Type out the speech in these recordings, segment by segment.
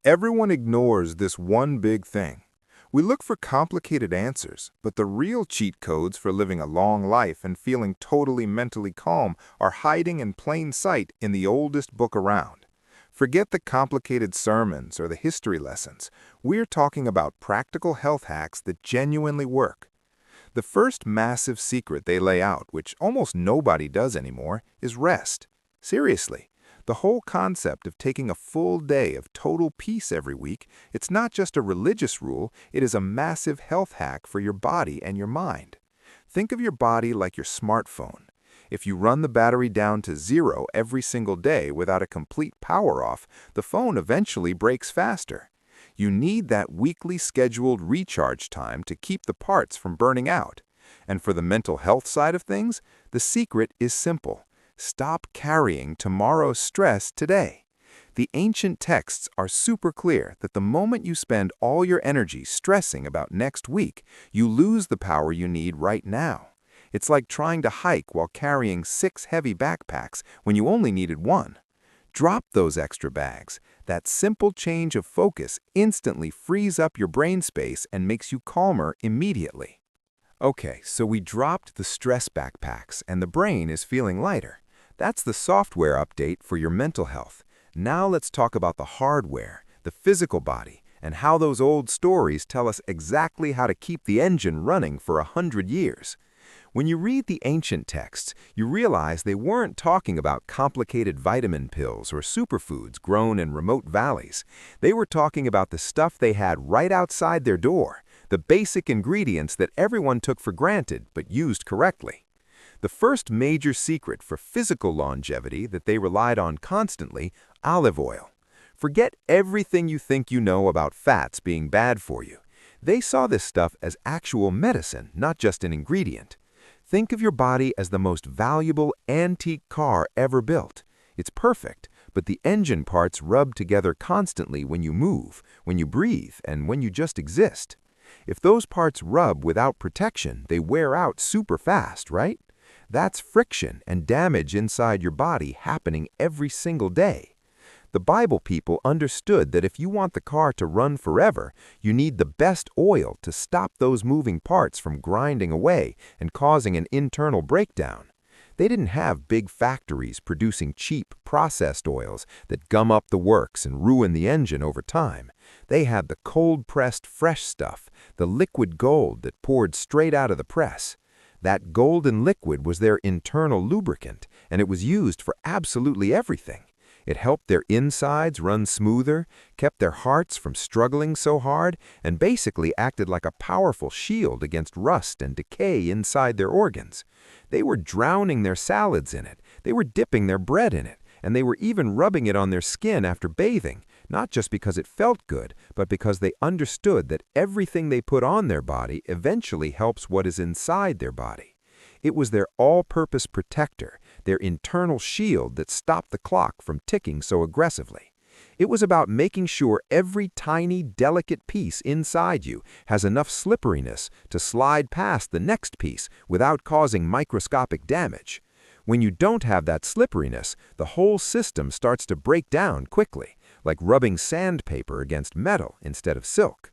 Everyone ignores this one big thing. We look for complicated answers, but the real cheat codes for living a long life and feeling totally mentally calm are hiding in plain sight in the oldest book around. Forget the complicated sermons or the history lessons. We're talking about practical health hacks that genuinely work. The first massive secret they lay out, which almost nobody does anymore, is rest. Seriously. The whole concept of taking a full day of total peace every week, it's not just a religious rule, it is a massive health hack for your body and your mind. Think of your body like your smartphone. If you run the battery down to 0 every single day without a complete power off, the phone eventually breaks faster. You need that weekly scheduled recharge time to keep the parts from burning out. And for the mental health side of things, the secret is simple. Stop carrying tomorrow's stress today. The ancient texts are super clear that the moment you spend all your energy stressing about next week, you lose the power you need right now. It's like trying to hike while carrying 6 heavy backpacks when you only needed 1. Drop those extra bags. That simple change of focus instantly frees up your brain space and makes you calmer immediately. Okay, so we dropped the stress backpacks and the brain is feeling lighter. That's the software update for your mental health. Now let's talk about the hardware, the physical body, and how those old stories tell us exactly how to keep the engine running for 100 years. When you read the ancient texts, you realize they weren't talking about complicated vitamin pills or superfoods grown in remote valleys. They were talking about the stuff they had right outside their door, the basic ingredients that everyone took for granted but used correctly. The first major secret for physical longevity that they relied on constantly, olive oil. Forget everything you think you know about fats being bad for you. They saw this stuff as actual medicine, not just an ingredient. Think of your body as the most valuable antique car ever built. It's perfect, but the engine parts rub together constantly when you move, when you breathe, and when you just exist. If those parts rub without protection, they wear out super fast, right? That's friction and damage inside your body happening every single day. The Bible people understood that if you want the car to run forever, you need the best oil to stop those moving parts from grinding away and causing an internal breakdown. They didn't have big factories producing cheap, processed oils that gum up the works and ruin the engine over time. They had the cold-pressed fresh stuff, the liquid gold that poured straight out of the press. That golden liquid was their internal lubricant, and it was used for absolutely everything. It helped their insides run smoother, kept their hearts from struggling so hard, and basically acted like a powerful shield against rust and decay inside their organs. They were drowning their salads in it, they were dipping their bread in it, and they were even rubbing it on their skin after bathing, not just because it felt good, but because they understood that everything they put on their body eventually helps what is inside their body. It was their all-purpose protector, their internal shield that stopped the clock from ticking so aggressively. It was about making sure every tiny, delicate piece inside you has enough slipperiness to slide past the next piece without causing microscopic damage. When you don't have that slipperiness, the whole system starts to break down quickly, like rubbing sandpaper against metal instead of silk.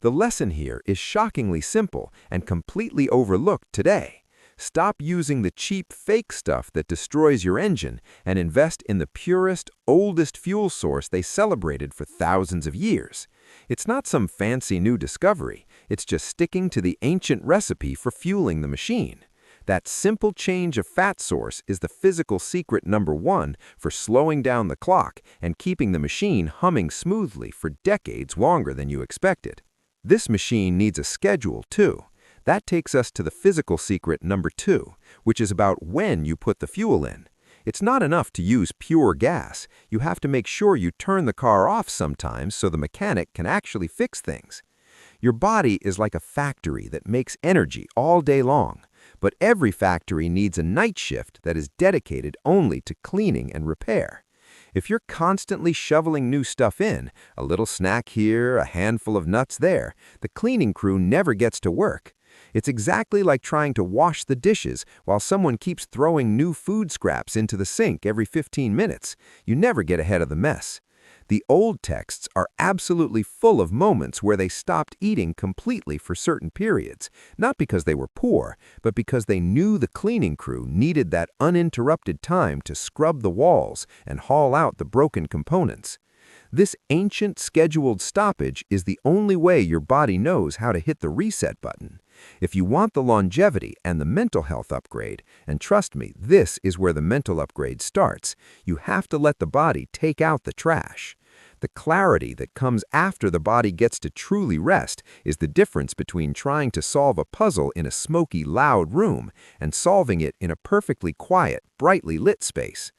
The lesson here is shockingly simple and completely overlooked today. Stop using the cheap fake stuff that destroys your engine and invest in the purest, oldest fuel source they celebrated for thousands of years. It's not some fancy new discovery, it's just sticking to the ancient recipe for fueling the machine. That simple change of fat source is the physical secret number 1 for slowing down the clock and keeping the machine humming smoothly for decades longer than you expected. This machine needs a schedule, too. That takes us to the physical secret number 2, which is about when you put the fuel in. It's not enough to use pure gas. You have to make sure you turn the car off sometimes so the mechanic can actually fix things. Your body is like a factory that makes energy all day long, but every factory needs a night shift that is dedicated only to cleaning and repair. If you're constantly shoveling new stuff in, a little snack here, a handful of nuts there, the cleaning crew never gets to work. It's exactly like trying to wash the dishes while someone keeps throwing new food scraps into the sink every 15 minutes. You never get ahead of the mess. The old texts are absolutely full of moments where they stopped eating completely for certain periods, not because they were poor, but because they knew the cleaning crew needed that uninterrupted time to scrub the walls and haul out the broken components. This ancient scheduled stoppage is the only way your body knows how to hit the reset button. If you want the longevity and the mental health upgrade, and trust me, this is where the mental upgrade starts, you have to let the body take out the trash. The clarity that comes after the body gets to truly rest is the difference between trying to solve a puzzle in a smoky, loud room and solving it in a perfectly quiet, brightly lit space.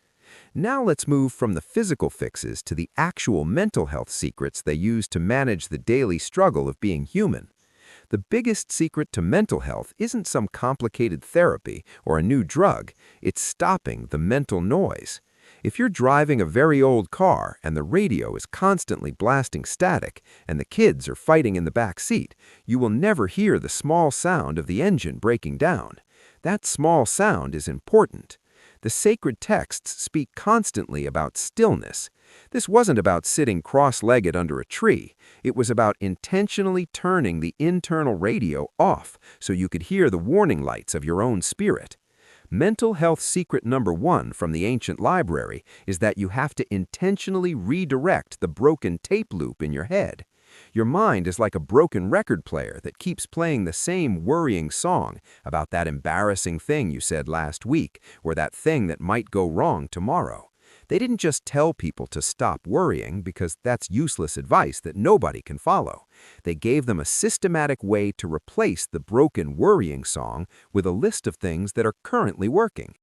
Now let's move from the physical fixes to the actual mental health secrets they use to manage the daily struggle of being human. The biggest secret to mental health isn't some complicated therapy or a new drug, it's stopping the mental noise. If you're driving a very old car and the radio is constantly blasting static and the kids are fighting in the back seat, you will never hear the small sound of the engine breaking down. That small sound is important. The sacred texts speak constantly about stillness. This wasn't about sitting cross-legged under a tree. It was about intentionally turning the internal radio off so you could hear the warning lights of your own spirit. Mental health secret number 1 from the ancient library is that you have to intentionally redirect the broken tape loop in your head. Your mind is like a broken record player that keeps playing the same worrying song about that embarrassing thing you said last week or that thing that might go wrong tomorrow. They didn't just tell people to stop worrying because that's useless advice that nobody can follow. They gave them a systematic way to replace the broken worrying song with a list of things that are currently working.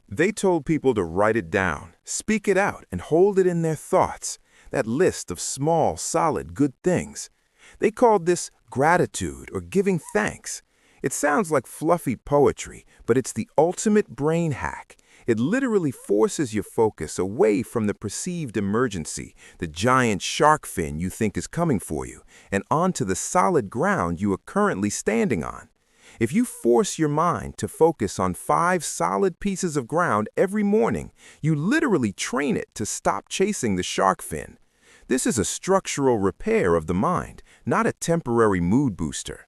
They told people to write it down, speak it out, and hold it in their thoughts, that list of small, solid, good things. They called this gratitude or giving thanks. It sounds like fluffy poetry, but it's the ultimate brain hack. It literally forces your focus away from the perceived emergency, the giant shark fin you think is coming for you, and onto the solid ground you are currently standing on. If you force your mind to focus on 5 solid pieces of ground every morning, you literally train it to stop chasing the shark fin. This is a structural repair of the mind, not a temporary mood booster.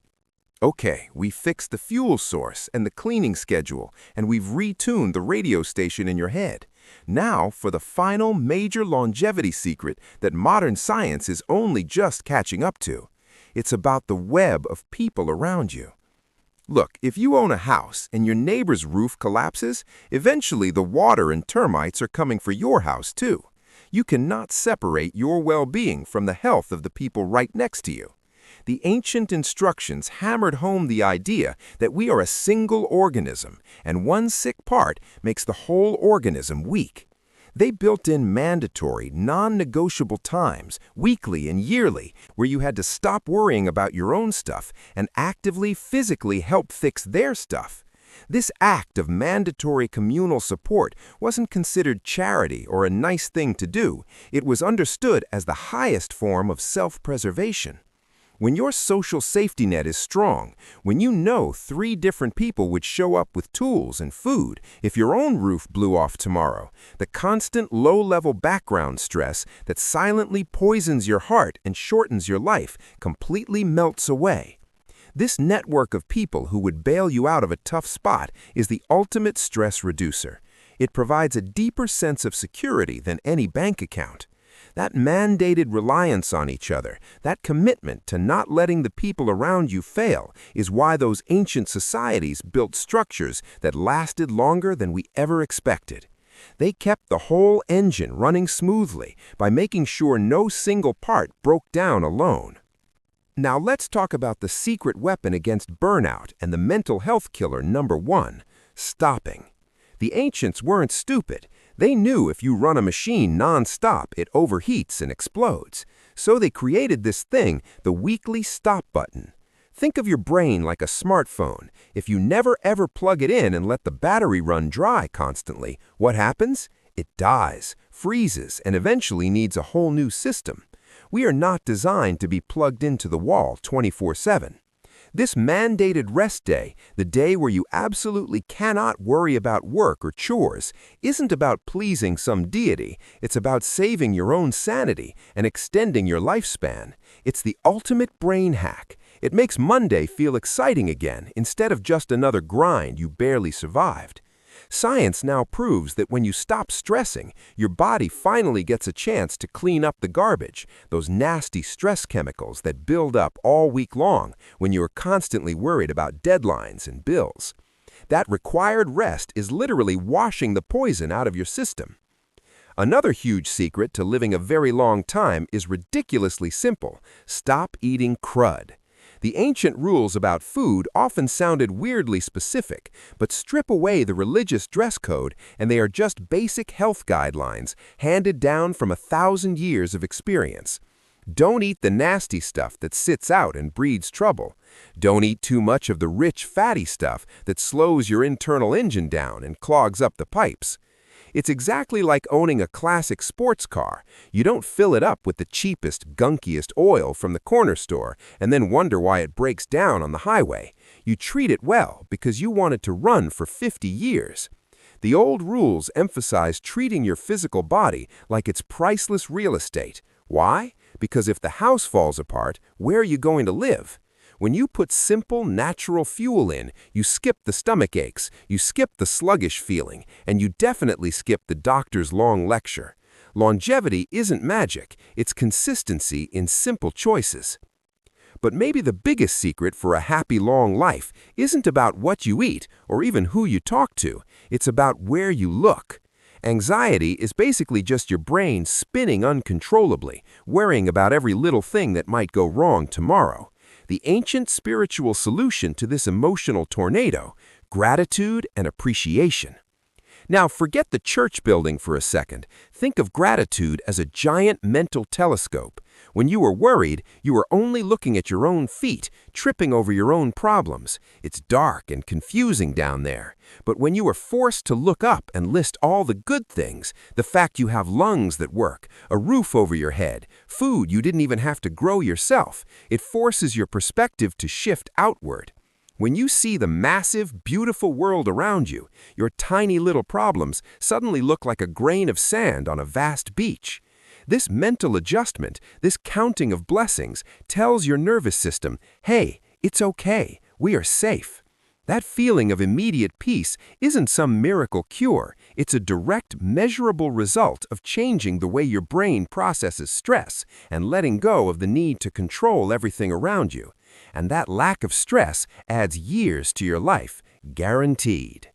Okay, we fixed the fuel source and the cleaning schedule, and we've retuned the radio station in your head. Now for the final major longevity secret that modern science is only just catching up to. It's about the web of people around you. Look, if you own a house and your neighbor's roof collapses, eventually the water and termites are coming for your house too. You cannot separate your well-being from the health of the people right next to you. The ancient instructions hammered home the idea that we are a single organism, and one sick part makes the whole organism weak. They built in mandatory, non-negotiable times, weekly and yearly, where you had to stop worrying about your own stuff and actively, physically help fix their stuff. This act of mandatory communal support wasn't considered charity or a nice thing to do. It was understood as the highest form of self-preservation. When your social safety net is strong, when you know 3 different people would show up with tools and food if your own roof blew off tomorrow, the constant low-level background stress that silently poisons your heart and shortens your life completely melts away. This network of people who would bail you out of a tough spot is the ultimate stress reducer. It provides a deeper sense of security than any bank account. That mandated reliance on each other, that commitment to not letting the people around you fail, is why those ancient societies built structures that lasted longer than we ever expected. They kept the whole engine running smoothly by making sure no single part broke down alone. Now let's talk about the secret weapon against burnout and the mental health killer number 1, stopping. The ancients weren't stupid. They knew if you run a machine non-stop, it overheats and explodes. So they created this thing, the weekly stop button. Think of your brain like a smartphone. If you never ever plug it in and let the battery run dry constantly, what happens? It dies, freezes, and eventually needs a whole new system. We are not designed to be plugged into the wall 24/7. This mandated rest day, the day where you absolutely cannot worry about work or chores, isn't about pleasing some deity. It's about saving your own sanity and extending your lifespan. It's the ultimate brain hack. It makes Monday feel exciting again instead of just another grind you barely survived. Science now proves that when you stop stressing, your body finally gets a chance to clean up the garbage, those nasty stress chemicals that build up all week long when you are constantly worried about deadlines and bills. That required rest is literally washing the poison out of your system. Another huge secret to living a very long time is ridiculously simple: stop eating crud. The ancient rules about food often sounded weirdly specific, but strip away the religious dress code and they are just basic health guidelines handed down from 1,000 years of experience. Don't eat the nasty stuff that sits out and breeds trouble. Don't eat too much of the rich, fatty stuff that slows your internal engine down and clogs up the pipes. It's exactly like owning a classic sports car. You don't fill it up with the cheapest, gunkiest oil from the corner store and then wonder why it breaks down on the highway. You treat it well because you want it to run for 50 years. The old rules emphasize treating your physical body like it's priceless real estate. Why? Because if the house falls apart, where are you going to live? When you put simple, natural fuel in, you skip the stomach aches, you skip the sluggish feeling, and you definitely skip the doctor's long lecture. Longevity isn't magic, it's consistency in simple choices. But maybe the biggest secret for a happy long life isn't about what you eat or even who you talk to, it's about where you look. Anxiety is basically just your brain spinning uncontrollably, worrying about every little thing that might go wrong tomorrow. The ancient spiritual solution to this emotional tornado: gratitude and appreciation. Now, forget the church building for a second. Think of gratitude as a giant mental telescope. When you are worried, you are only looking at your own feet, tripping over your own problems. It's dark and confusing down there. But when you are forced to look up and list all the good things, the fact you have lungs that work, a roof over your head, food you didn't even have to grow yourself, it forces your perspective to shift outward. When you see the massive, beautiful world around you, your tiny little problems suddenly look like a grain of sand on a vast beach. This mental adjustment, this counting of blessings, tells your nervous system, hey, it's okay, we are safe. That feeling of immediate peace isn't some miracle cure, it's a direct, measurable result of changing the way your brain processes stress and letting go of the need to control everything around you. And that lack of stress adds years to your life, guaranteed.